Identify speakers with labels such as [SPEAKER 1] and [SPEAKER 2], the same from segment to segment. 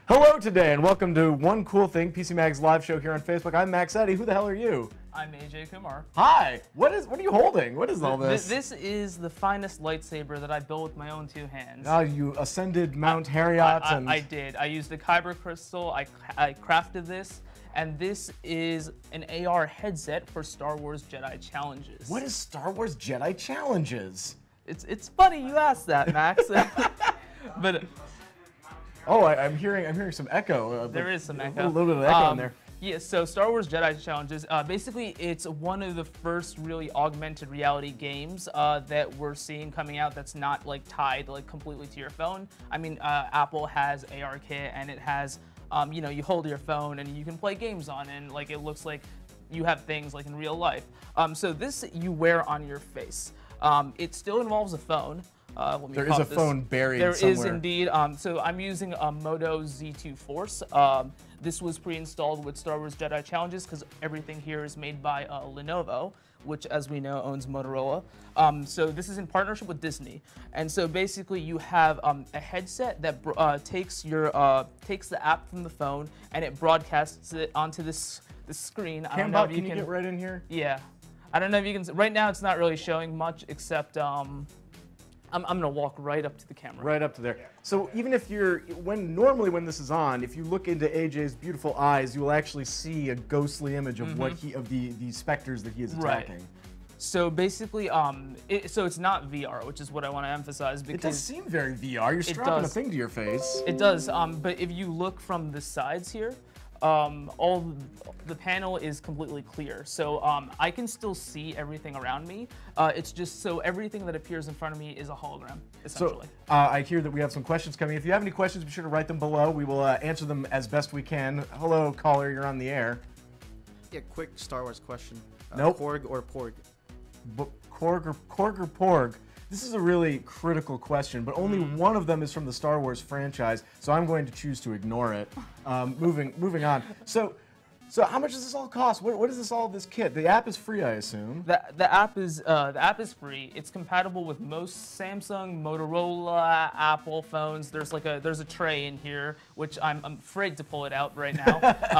[SPEAKER 1] Hello today, and welcome to One Cool Thing, PC Mag's live show here on Facebook. I'm Max Eddy. Who the hell are you?
[SPEAKER 2] I'm AJ Kumar.
[SPEAKER 1] Hi. What are you holding? What is all this?
[SPEAKER 2] This is the finest lightsaber that I built with my own 2 hands.
[SPEAKER 1] Oh, you ascended Mount Harriot and...
[SPEAKER 2] I did. I used the kyber crystal. I crafted this, and this is an AR headset for Star Wars Jedi Challenges.
[SPEAKER 1] What is Star Wars Jedi Challenges?
[SPEAKER 2] It's funny you asked that, Max. But
[SPEAKER 1] oh, I'm hearing some echo.
[SPEAKER 2] there is some echo.
[SPEAKER 1] A little bit of echo in there.
[SPEAKER 2] Yeah, so Star Wars Jedi Challenges, basically it's one of the first really augmented reality games that we're seeing coming out that's not like tied like completely to your phone. I mean, Apple has ARKit and it has, you know, you hold your phone and you can play games on it and like it looks like you have things like in real life. So this you wear on your face. It still involves a phone.
[SPEAKER 1] There is a phone buried somewhere.
[SPEAKER 2] There is indeed. So I'm using a Moto Z2 Force. This was pre-installed with Star Wars Jedi Challenges because everything here is made by Lenovo, which, as we know, owns Motorola. So this is in partnership with Disney. And so basically, you have a headset that takes the app from the phone and it broadcasts it onto this screen.
[SPEAKER 1] Cambot, can you get right in here?
[SPEAKER 2] Yeah. I don't know if you can. Right now, it's not really showing much, except I'm gonna walk right up to the camera.
[SPEAKER 1] Right up to there. So even if normally when this is on, if you look into AJ's beautiful eyes, you will actually see a ghostly image of what the specters that he is attacking.
[SPEAKER 2] Right. So basically, so it's not VR, which is what I want to emphasize because
[SPEAKER 1] it does seem very VR. You're strapping a thing to your face.
[SPEAKER 2] It does. But if you look from the sides here, the panel is completely clear, so I can still see everything around me. It's just so everything that appears in front of me is a hologram, essentially.
[SPEAKER 1] So I hear that we have some questions coming. If you have any questions, be sure to write them below. We will answer them as best we can. Hello, caller, you're on the air.
[SPEAKER 3] Yeah, quick Star Wars question.
[SPEAKER 1] Nope.
[SPEAKER 3] Korg or Porg?
[SPEAKER 1] Korg or Porg? This is a really critical question, but only one of them is from the Star Wars franchise, so I'm going to choose to ignore it. Moving on. So how much does this all cost? What is this kit? The app is free, I assume.
[SPEAKER 2] The app is free. It's compatible with most Samsung, Motorola, Apple phones. There's a tray in here, which I'm afraid to pull it out right now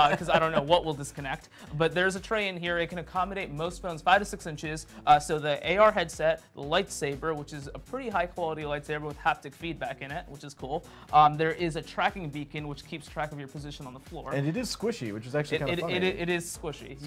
[SPEAKER 2] because I don't know what will disconnect. But there's a tray in here. It can accommodate most phones 5 to 6 inches. So the AR headset, the lightsaber, which is a pretty high quality lightsaber with haptic feedback in it, which is cool. There is a tracking beacon which keeps track of your position on the floor.
[SPEAKER 1] And it is squishy, which is actually kind of funny.
[SPEAKER 2] It is squishy.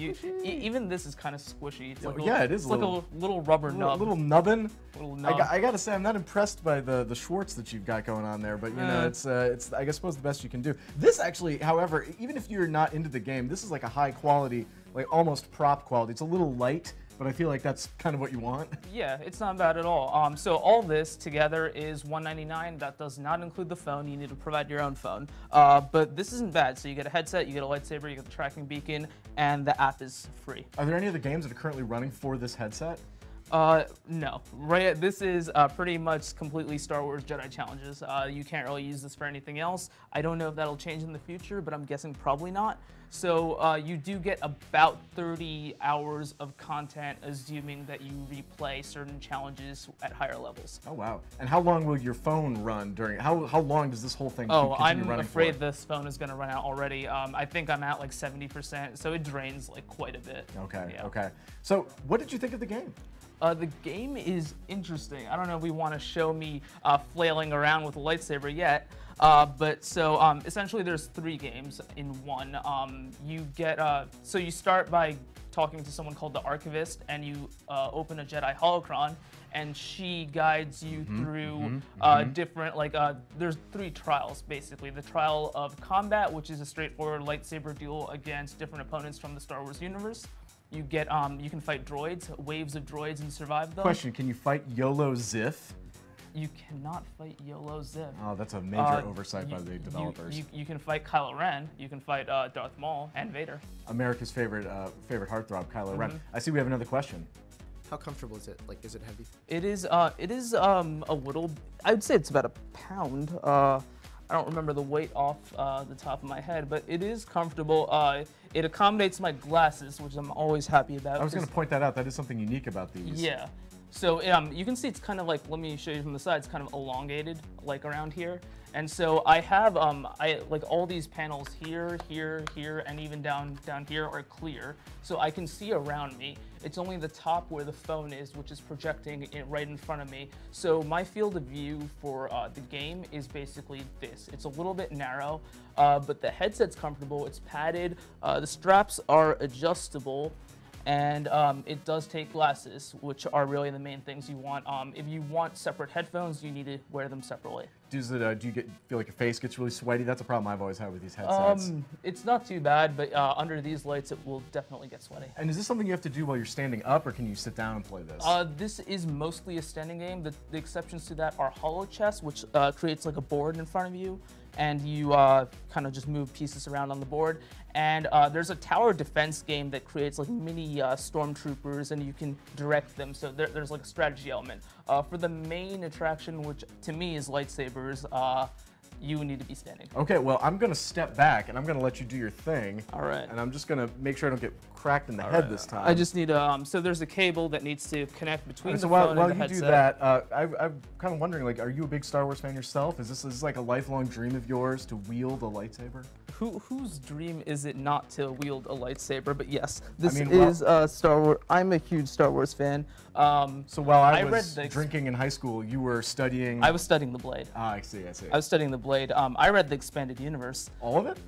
[SPEAKER 2] Even this is kind of squishy. It's like
[SPEAKER 1] it is.
[SPEAKER 2] It's like a little rubber nub.
[SPEAKER 1] Little nubbin.
[SPEAKER 2] Little nub.
[SPEAKER 1] I gotta say, I'm not impressed by the Schwartz that you've got going on there, but you know, it's I suppose the best you can do. This actually, however, even if you're not into the game, this is like a high quality, like almost prop quality. It's a little light, but I feel like that's kind of what you want.
[SPEAKER 2] Yeah, it's not bad at all. So all this together is $199. That does not include the phone. You need to provide your own phone. But this isn't bad. So you get a headset, you get a lightsaber, you get the tracking beacon, and the app is free.
[SPEAKER 1] Are there any other games that are currently running for this headset?
[SPEAKER 2] No. Right. This is pretty much completely Star Wars Jedi Challenges. You can't really use this for anything else. I don't know if that'll change in the future, but I'm guessing probably not. So you do get about 30 hours of content, assuming that you replay certain challenges at higher levels.
[SPEAKER 1] Oh wow! And how long will your phone run during? How long does this whole thing continue running for?
[SPEAKER 2] I'm afraid this phone is going to run out already. I think I'm at like 70%, so it drains like quite a bit.
[SPEAKER 1] Okay.
[SPEAKER 2] Yeah.
[SPEAKER 1] Okay. So what did you think of the game?
[SPEAKER 2] The game is interesting. I don't know if we want to show me flailing around with a lightsaber yet, but so essentially there's 3 games in one. You get so you start by talking to someone called the Archivist, and you open a Jedi holocron, and she guides you through different, like, there's 3 trials, basically. The trial of combat, which is a straightforward lightsaber duel against different opponents from the Star Wars universe. You get, you can fight droids, waves of droids, and survive them.
[SPEAKER 1] Question, can you fight YOLO Ziff?
[SPEAKER 2] You cannot fight YOLO Ziff.
[SPEAKER 1] Oh, that's a major oversight by the developers.
[SPEAKER 2] You can fight Kylo Ren, you can fight Darth Maul, and Vader.
[SPEAKER 1] America's favorite heartthrob, Kylo Ren. I see we have another question.
[SPEAKER 3] How comfortable is it? Like, is it heavy?
[SPEAKER 2] It is a little, I would say it's about a pound. I don't remember the weight off the top of my head, but it is comfortable. It accommodates my glasses, which I'm always happy about.
[SPEAKER 1] I was going to point that out. That is something unique about these.
[SPEAKER 2] Yeah. So you can see it's kind of like, let me show you from the side, it's kind of elongated, like around here. And so I have, like all these panels here, here, here, and even down here are clear. So I can see around me. It's only the top where the phone is, which is projecting it right in front of me. So my field of view for the game is basically this. It's a little bit narrow, but the headset's comfortable, it's padded, the straps are adjustable, and it does take glasses, which are really the main things you want. If you want separate headphones, you need to wear them separately.
[SPEAKER 1] Do you feel like your face gets really sweaty? That's a problem I've always had with these headsets.
[SPEAKER 2] It's not too bad, but under these lights, it will definitely get sweaty.
[SPEAKER 1] And is this something you have to do while you're standing up, or can you sit down and play this?
[SPEAKER 2] This is mostly a standing game. The exceptions to that are Holochess, which creates like a board in front of you, and you kind of just move pieces around on the board. And there's a tower defense game that creates like mini stormtroopers, and you can direct them. So there's like a strategy element. For the main attraction, which to me is lightsabers, you need to be standing.
[SPEAKER 1] Okay, well, I'm gonna step back and I'm gonna let you do your thing.
[SPEAKER 2] All right.
[SPEAKER 1] And I'm just gonna make sure I don't get cracked in the head this time.
[SPEAKER 2] I just need so there's a cable that needs to connect between the
[SPEAKER 1] so
[SPEAKER 2] phone
[SPEAKER 1] while
[SPEAKER 2] and the
[SPEAKER 1] you do
[SPEAKER 2] headset.
[SPEAKER 1] that, I'm kind of wondering, like, are you a big Star Wars fan yourself? Is this like a lifelong dream of yours to wield a lightsaber?
[SPEAKER 2] Whose dream is it not to wield a lightsaber? But yes, this
[SPEAKER 1] I mean,
[SPEAKER 2] is Star Wars. I'm a huge Star Wars fan.
[SPEAKER 1] So while I
[SPEAKER 2] read
[SPEAKER 1] was
[SPEAKER 2] the
[SPEAKER 1] drinking in high school, you were studying...
[SPEAKER 2] I was studying the Blade.
[SPEAKER 1] Ah, I see, I see.
[SPEAKER 2] I was studying the Blade. I read the expanded universe.
[SPEAKER 1] All of it?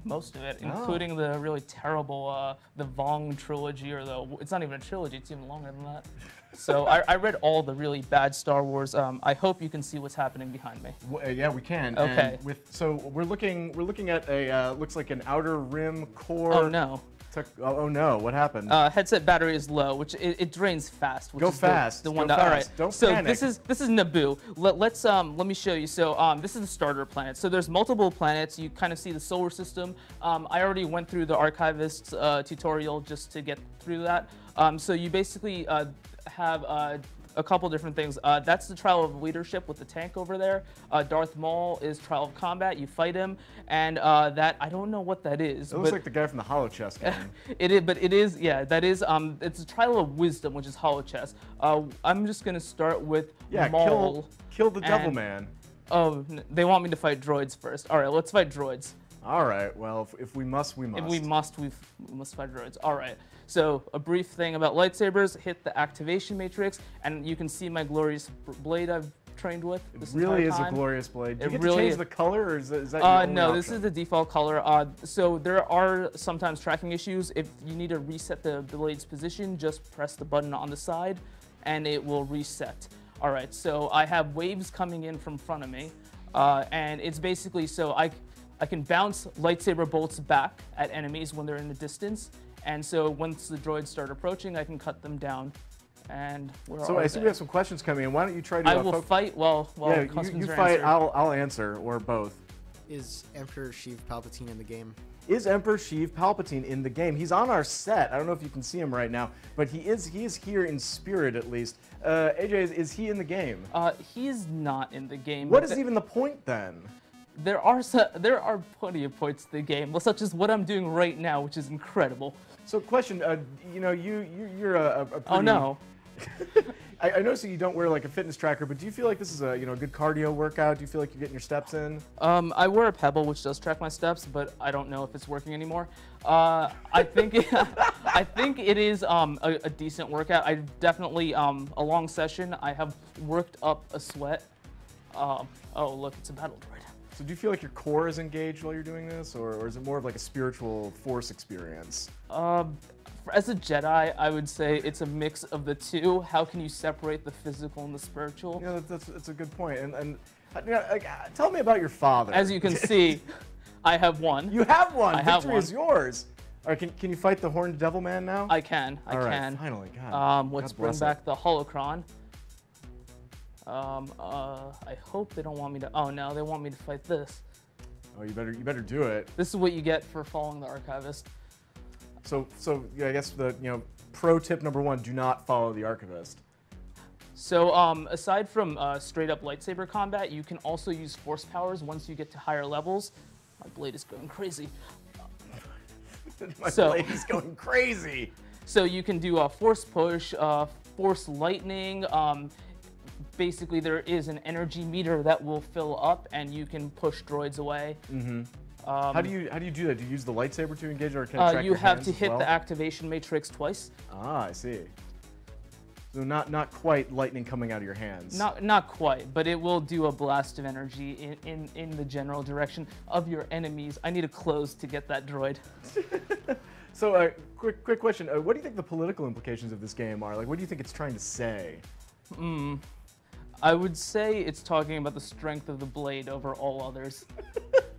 [SPEAKER 2] Most of it, including the really terrible, the Vong trilogy, or it's not even a trilogy, it's even longer than that. So I read all the really bad Star Wars. I hope you can see what's happening behind me.
[SPEAKER 1] Well, yeah, we can.
[SPEAKER 2] Okay.
[SPEAKER 1] And so we're looking at a looks like an outer rim core.
[SPEAKER 2] Oh no.
[SPEAKER 1] Oh no, what happened?
[SPEAKER 2] Headset battery is low, which it drains fast. Which
[SPEAKER 1] Go
[SPEAKER 2] is
[SPEAKER 1] fast.
[SPEAKER 2] The one
[SPEAKER 1] Go
[SPEAKER 2] that, all right.
[SPEAKER 1] fast. Don't
[SPEAKER 2] so
[SPEAKER 1] panic.
[SPEAKER 2] this is Naboo. Let me show you. So this is the starter planet. So there's multiple planets. You kind of see the solar system. I already went through the archivist tutorial just to get through that. So you basically have a couple different things. That's the trial of leadership with the tank over there. Darth Maul is trial of combat. You fight him, and that I don't know what that is.
[SPEAKER 1] It looks like the guy from the Holochess game.
[SPEAKER 2] It is, but it is, yeah, that is. It's a trial of wisdom, which is Holochess. I'm just gonna start with Maul.
[SPEAKER 1] Kill the Devil Man.
[SPEAKER 2] Oh, they want me to fight droids first. All right, let's fight droids.
[SPEAKER 1] All right. Well, if we must, we must.
[SPEAKER 2] If we must, we must fight droids. All right. So a brief thing about lightsabers: hit the activation matrix, and you can see my glorious blade I've trained with.
[SPEAKER 1] It
[SPEAKER 2] this
[SPEAKER 1] really is
[SPEAKER 2] entire
[SPEAKER 1] a
[SPEAKER 2] time.
[SPEAKER 1] glorious blade. Do you get
[SPEAKER 2] really
[SPEAKER 1] to change
[SPEAKER 2] is.
[SPEAKER 1] the color, or is that your only
[SPEAKER 2] No,
[SPEAKER 1] option?
[SPEAKER 2] this is the default color. So there are sometimes tracking issues. If you need to reset the blade's position, just press the button on the side, and it will reset. All right. So I have waves coming in from front of me, and it's basically so I can bounce lightsaber bolts back at enemies when they're in the distance. And so once the droids start approaching, I can cut them down. And
[SPEAKER 1] so I see we have some questions coming in. Why don't you try to?
[SPEAKER 2] I will fight while
[SPEAKER 1] yeah,
[SPEAKER 2] questions
[SPEAKER 1] you
[SPEAKER 2] are
[SPEAKER 1] fight.
[SPEAKER 2] answered.
[SPEAKER 1] I'll answer, or both.
[SPEAKER 3] Is Emperor Sheev Palpatine in the game?
[SPEAKER 1] Is Emperor Sheev Palpatine in the game? He's on our set. I don't know if you can see him right now, but he is here in spirit at least. AJ, is he in the game?
[SPEAKER 2] He's not in the game.
[SPEAKER 1] What is even the point then?
[SPEAKER 2] There are plenty of points to the game, such as what I'm doing right now, which is incredible.
[SPEAKER 1] So, question. You know, you're a pretty,
[SPEAKER 2] Oh no.
[SPEAKER 1] I noticed that you don't wear like a fitness tracker, but do you feel like this is a a good cardio workout? Do you feel like you're getting your steps in?
[SPEAKER 2] I wear a Pebble, which does track my steps, but I don't know if it's working anymore. I think it is a decent workout. I definitely a long session. I have worked up a sweat. Oh look, it's a battle droid.
[SPEAKER 1] So do you feel like your core is engaged while you're doing this, or is it more of like a spiritual force experience?
[SPEAKER 2] As a Jedi, I would say it's a mix of the two. How can you separate the physical and the spiritual?
[SPEAKER 1] Yeah, that's a good point. And you know, like, tell me about your father.
[SPEAKER 2] As you can see, I have one.
[SPEAKER 1] You have one.
[SPEAKER 2] I have
[SPEAKER 1] Victory
[SPEAKER 2] one.
[SPEAKER 1] is yours. All right, can you fight the Horned Devil Man now?
[SPEAKER 2] I can.
[SPEAKER 1] All right,
[SPEAKER 2] can.
[SPEAKER 1] finally, God.
[SPEAKER 2] Let's
[SPEAKER 1] God
[SPEAKER 2] bring
[SPEAKER 1] bless it.
[SPEAKER 2] back the Holocron. I hope they don't want me to. Oh no, they want me to fight this.
[SPEAKER 1] Oh, you better do it.
[SPEAKER 2] This is what you get for following the archivist.
[SPEAKER 1] So yeah, I guess the pro tip number one: do not follow the archivist.
[SPEAKER 2] So aside from straight up lightsaber combat, you can also use force powers once you get to higher levels. My blade is going crazy.
[SPEAKER 1] My blade is going crazy.
[SPEAKER 2] So you can do a force push, force lightning. Basically, there is an energy meter that will fill up, and you can push droids away.
[SPEAKER 1] How do you do that? Do you use the lightsaber to engage, or can it track
[SPEAKER 2] You
[SPEAKER 1] your
[SPEAKER 2] have
[SPEAKER 1] hands
[SPEAKER 2] to
[SPEAKER 1] as
[SPEAKER 2] hit
[SPEAKER 1] well?
[SPEAKER 2] the activation matrix twice.
[SPEAKER 1] Ah, I see. So not quite lightning coming out of your hands.
[SPEAKER 2] Not quite, but it will do a blast of energy in the general direction of your enemies. I need a close to get that droid.
[SPEAKER 1] So, quick question. What do you think the political implications of this game are? Like, what do you think it's trying to say?
[SPEAKER 2] I would say it's talking about the strength of the blade over all others.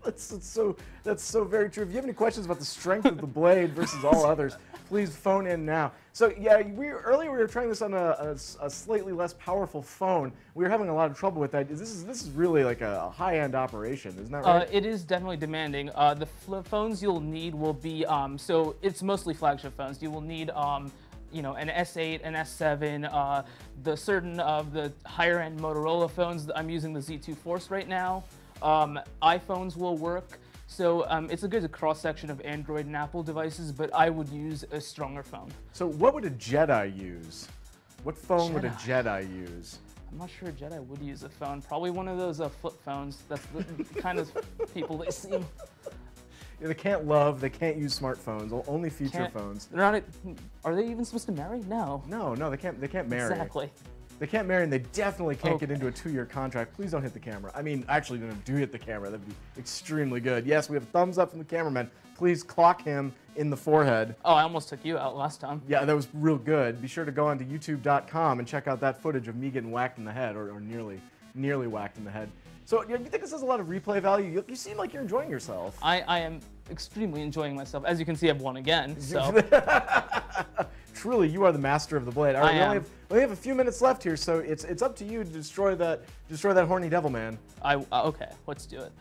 [SPEAKER 1] That's so very true. If you have any questions about the strength of the blade versus all others, please phone in now. So yeah, earlier we were trying this on a slightly less powerful phone. We were having a lot of trouble with that. This is really like a high-end operation, isn't that right?
[SPEAKER 2] It is definitely demanding. The phones you'll need will be so it's mostly flagship phones. You will need you know, an S8, an S7, the certain of the higher-end Motorola phones. I'm using the Z2 Force right now. iPhones will work. So it's a good cross-section of Android and Apple devices, but I would use a stronger phone.
[SPEAKER 1] So what would a Jedi use? What phone would a Jedi use?
[SPEAKER 2] I'm not sure a Jedi would use a phone. Probably one of those flip phones. That's the kind of people they seem.
[SPEAKER 1] Yeah, they can't use smartphones. Only feature phones.
[SPEAKER 2] They're not. Are they even supposed to marry? No.
[SPEAKER 1] No, they can't marry.
[SPEAKER 2] Exactly.
[SPEAKER 1] They can't marry, and they definitely can't get into a 2-year contract. Please don't hit the camera. I mean, actually, do hit the camera. That'd be extremely good. Yes, we have a thumbs up from the cameraman. Please clock him in the forehead.
[SPEAKER 2] Oh, I almost took you out last time.
[SPEAKER 1] Yeah, that was real good. Be sure to go on to youtube.com and check out that footage of me getting whacked in the head, or nearly whacked in the head. So you think this has a lot of replay value? You seem like you're enjoying yourself.
[SPEAKER 2] I am extremely enjoying myself. As you can see, I've won again. So.
[SPEAKER 1] Truly, you are the master of the blade. All right, we only have a few minutes left here, so it's up to you to destroy that horny devil man.
[SPEAKER 2] Okay, let's do it.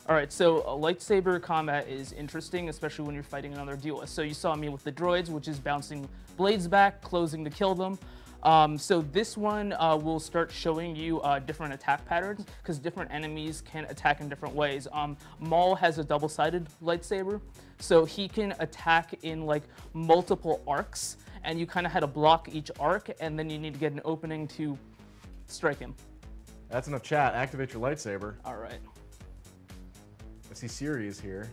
[SPEAKER 2] All right, so lightsaber combat is interesting, especially when you're fighting another duelist. So you saw me with the droids, which is bouncing blades back, closing to kill them. So this one will start showing you different attack patterns, because different enemies can attack in different ways. Maul has a double-sided lightsaber, so he can attack in like multiple arcs, and you kind of had to block each arc, and then you need to get an opening to strike him.
[SPEAKER 1] That's enough chat. Activate your lightsaber.
[SPEAKER 2] All right.
[SPEAKER 1] I see Siri is here.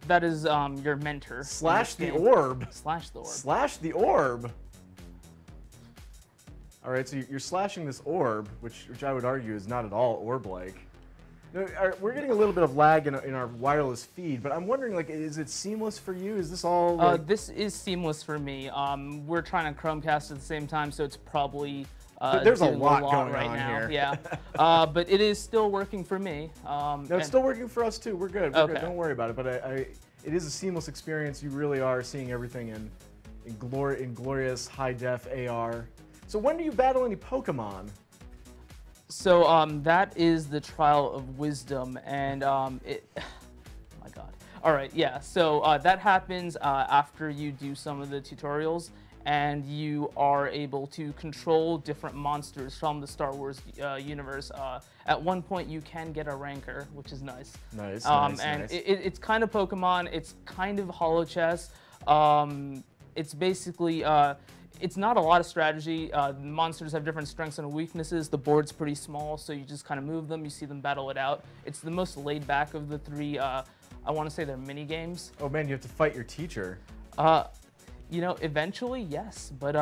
[SPEAKER 2] That is your mentor.
[SPEAKER 1] Slash the orb.
[SPEAKER 2] Slash the orb.
[SPEAKER 1] Slash the orb. All right, so you're slashing this orb, which I would argue is not at all orb-like. We're getting a little bit of lag in our wireless feed, but I'm wondering, like, is it seamless for you? Is this all? Like...
[SPEAKER 2] This is seamless for me. We're trying to Chromecast at the same time, so it's probably
[SPEAKER 1] there's a lot going
[SPEAKER 2] right
[SPEAKER 1] on
[SPEAKER 2] now.
[SPEAKER 1] here.
[SPEAKER 2] Yeah, but it is still working for me.
[SPEAKER 1] No, it's still working for us too. We're good. We're
[SPEAKER 2] Okay.
[SPEAKER 1] good. Don't worry about it. But it is a seamless experience. You really are seeing everything in glorious high-def AR. So when do you battle any Pokemon?
[SPEAKER 2] So that is the trial of wisdom, and it. Oh my God. All right, yeah. So that happens after you do some of the tutorials, and you are able to control different monsters from the Star Wars universe. At one point, you can get a Rancor, which is nice.
[SPEAKER 1] Nice.
[SPEAKER 2] And
[SPEAKER 1] nice.
[SPEAKER 2] it's kind of Pokemon. It's kind of Holochess. It's basically. It's not a lot of strategy. The monsters have different strengths and weaknesses. The board's pretty small, so you just kind of move them. You see them battle it out. It's the most laid back of the three. I want to say they're mini games.
[SPEAKER 1] Oh man, you have to fight your teacher.
[SPEAKER 2] You know, eventually, yes, but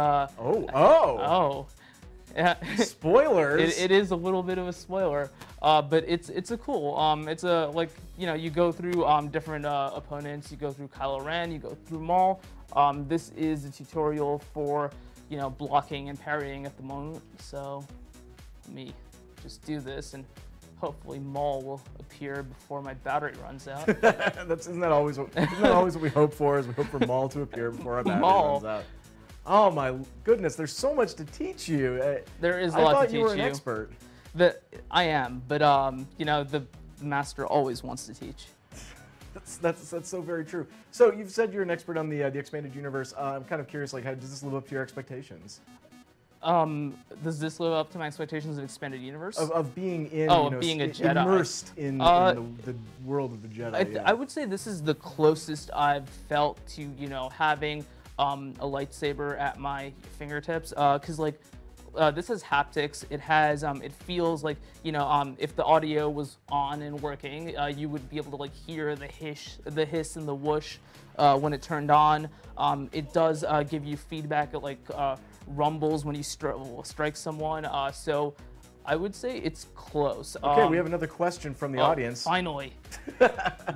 [SPEAKER 2] yeah.
[SPEAKER 1] Spoilers.
[SPEAKER 2] It is a little bit of a spoiler, but it's a cool. It's a like you go through different opponents. You go through Kylo Ren. You go through Maul. This is a tutorial for blocking and parrying at the moment. So let me just do this, and hopefully Maul will appear before my battery runs out.
[SPEAKER 1] Isn't that always what we hope for? Is we hope for Maul to appear before our battery runs out. Oh my goodness, there's so much to teach you.
[SPEAKER 2] There is a lot to teach you.
[SPEAKER 1] I thought you were an expert.
[SPEAKER 2] I am, but the master always wants to teach.
[SPEAKER 1] That's so very true. So you've said you're an expert on the expanded universe. I'm kind of curious, like, how does this live up to your expectations?
[SPEAKER 2] Does this live up to my expectations of expanded universe?
[SPEAKER 1] Of being in,
[SPEAKER 2] being a Jedi.
[SPEAKER 1] Immersed in the world of the Jedi.
[SPEAKER 2] I would say this is the closest I've felt to, having a lightsaber at my fingertips, because like this has haptics. It has it feels like, you know, if the audio was on and working, you would be able to like hear the hiss and the whoosh when it turned on. It does give you feedback at like rumbles when you strike someone. So I would say it's close.
[SPEAKER 1] Okay, we have another question from the audience.
[SPEAKER 2] Finally,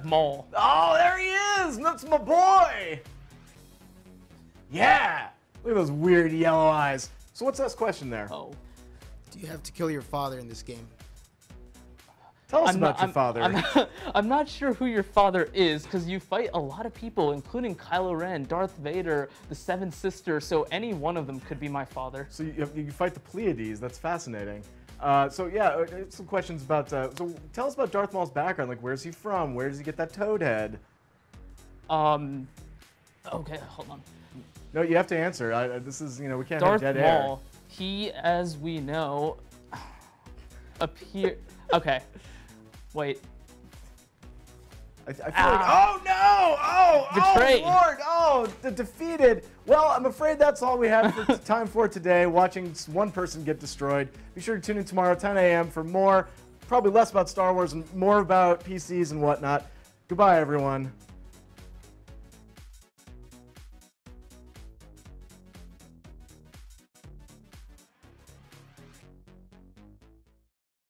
[SPEAKER 2] Maul.
[SPEAKER 1] Oh, there he is! That's my boy! Yeah! Look at those weird yellow eyes. So what's this question there?
[SPEAKER 2] Oh.
[SPEAKER 3] Do you have to kill your father in this game?
[SPEAKER 1] Tell us about your father.
[SPEAKER 2] I'm not sure who your father is, because you fight a lot of people, including Kylo Ren, Darth Vader, the Seven Sisters, so any one of them could be my father.
[SPEAKER 1] So you fight the Pleiades. That's fascinating. So yeah, some questions about. So tell us about Darth Maul's background. Like, where's he from? Where does he get that toad head?
[SPEAKER 2] Okay, hold on.
[SPEAKER 1] No, you have to answer. This is, you know, we can't
[SPEAKER 2] Darth
[SPEAKER 1] have dead air.
[SPEAKER 2] Maul, he, as we know, Okay, wait.
[SPEAKER 1] I feel like, oh no!
[SPEAKER 2] Betrayed.
[SPEAKER 1] Oh Lord! Oh, defeated. Well, I'm afraid that's all we have for time for today. Watching one person get destroyed. Be sure to tune in tomorrow, 10 a.m. for more, probably less about Star Wars and more about PCs and whatnot. Goodbye, everyone.